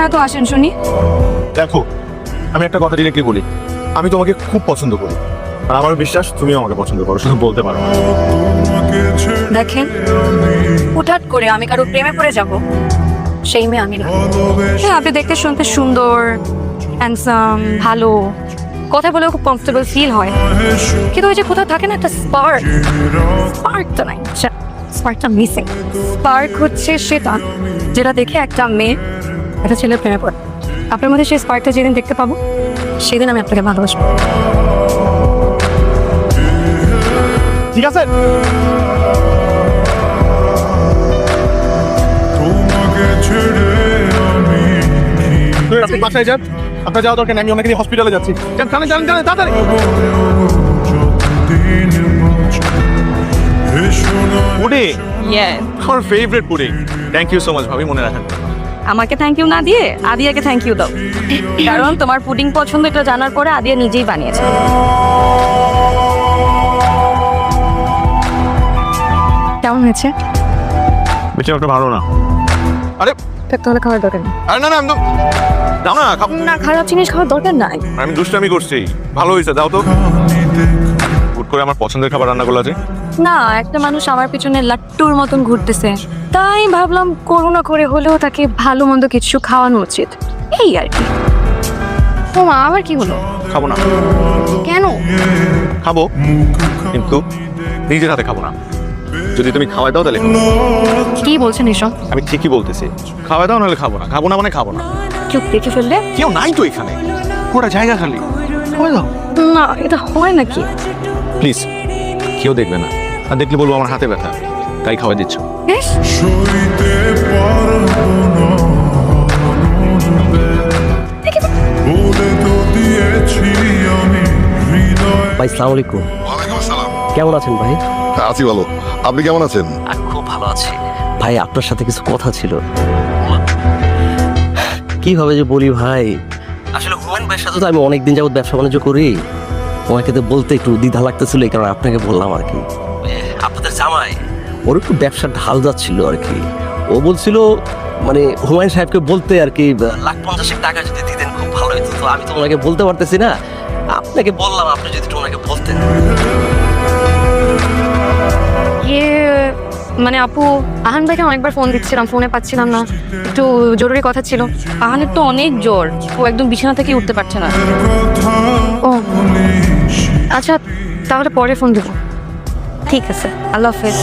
আপনারা তো আসেন শুনি। দেখো, আমি একটা কথা ডিরেক্টলি বলি, আমি তোমাকে খুব পছন্দ করি, আর আমার বিশ্বাস তুমিও আমাকে পছন্দ করো, শুধু বলতে পারো না। দেখেন, হুটহাট করে আমি কারো প্রেমে পড়ে যাব সেই মেয়ে আমি না। হ্যাঁ, আপনি দেখতে শুনতে সুন্দর, হ্যান্ডসাম, ভালো, কথা বলেও খুব কমফোর্টেবল ফিল হয়, কিন্তু ওই যে কোথাও থাকে না একটা স্পার্কটা নাই, স্পার্কটা মিসিং। স্পার্ক হচ্ছে সেটা যেটা দেখে একটা মেয়ে একটা ছেলের প্রেমে পড়ে। আপনার মধ্যে সেই স্পার্কটা যেদিন দেখতে পাবো সেদিন আমি আপনাকে ভালোবাসবো। ঠিক আছে, আপনি বাসায় যান, আপনার যাওয়া দরকার নেই, আমি ওনাকে নিয়ে হসপিটালে যাচ্ছি। জানেন জানেন জানেন তাড়াতাড়ি। পুডিং, আমার favourite pudding. Thank you so much ভাবি, মনে রাখেন। আমাকে থ্যাংক ইউ না দিয়ে আদিয়াকে থ্যাংক ইউ দাও, কারণ তোমার পুডিং পছন্দ এটা জানার পরে আদিয়া নিজেই বানিয়েছে। কেমন হয়েছে? বেশি একটা ভালো না। আরে তাহলে খাওয়ার দরকার নেই। আরে না না, একদম দাও না, না, খারাপ জিনিস খাওয়ার দরকার নাই। আমি দুষ্টামি করছি। ভালো হয়েছে, দাও তো। হুট করে আমার পছন্দের খাবার রান্না করলা যে। না, একটা মানুষ আমার পিছনে লাট্টুর মতন ঘুরতেছে, তাই ভাবলাম করুণা করে হলেও তাকে ভালো মন্দ কিছু খাওয়ানো উচিত, এই আর কি। ও মা, আবার কি হলো? খাবো না। কেন? খাবো, কিন্তু নিজের হাতে খাবো না। যদি তুমি খাওয়াই দাও তাহলে খাবো। কি বলছেন এসব? আমি ঠিকই বলতেছি, খাওয়াই দাও নাহলে খাবো না। খাবো না মানে খাবো না। কেউ দেখে ফেললে? কেউ নাই তো এখানে, পুরো জায়গা খালি। খাওয়াই দাও না, এটা হয় নাকি? প্লিজ। কেউ দেখবে না, আর দেখলে বলবো আমার হাতে ব্যথা, তাই খাওয়াই দিচ্ছ। বেশ, ভাই সালাম আলাইকুম। ওয়ালাইকুম আসসালাম। কেমন আছেন ভাই? আছি ভালো, আপনি কেমন আছেন? খুব ভালো আছি ভাই। আপনার সাথে কিছু কথা ছিল। কিভাবে যে বলি ভাই, আসলে হুমায়ুন ভাইয়ের সাথে তো আমি অনেকদিন যাবত ব্যবসা বাণিজ্য করি, ওনাকে তো বলতে একটু দ্বিধা লাগতেছিল, এই কারণে আপনাকে বললাম আর কি। আপনাদের জামাই ওর একটু ব্যবসার ঢাল যাচ্ছিল আর কি। ও বলছিল মানে হুমায়ুন সাহেবকে বলতে আর কি, 1,50,000 টাকা যদি দিতেন খুব ভালো হতো। তো আমি তো ওনাকে বলতে পারতেছি না, আপনাকে বললাম আপনি যদি একটু ওনাকে বলতেন। ইয়ে মানে আপু, আহান ভাইকে অনেকবার ফোন দিচ্ছিলাম, ফোনে পাচ্ছিলাম না, একটু জরুরি কথা ছিল। আহানের তো অনেক জ্বর, ও একদম বিছানা থেকে উঠতে পারছে না। ও আচ্ছা, তাহলে পরে ফোন দেবো। ঠিক আছে, আল্লাহ হাফেজ।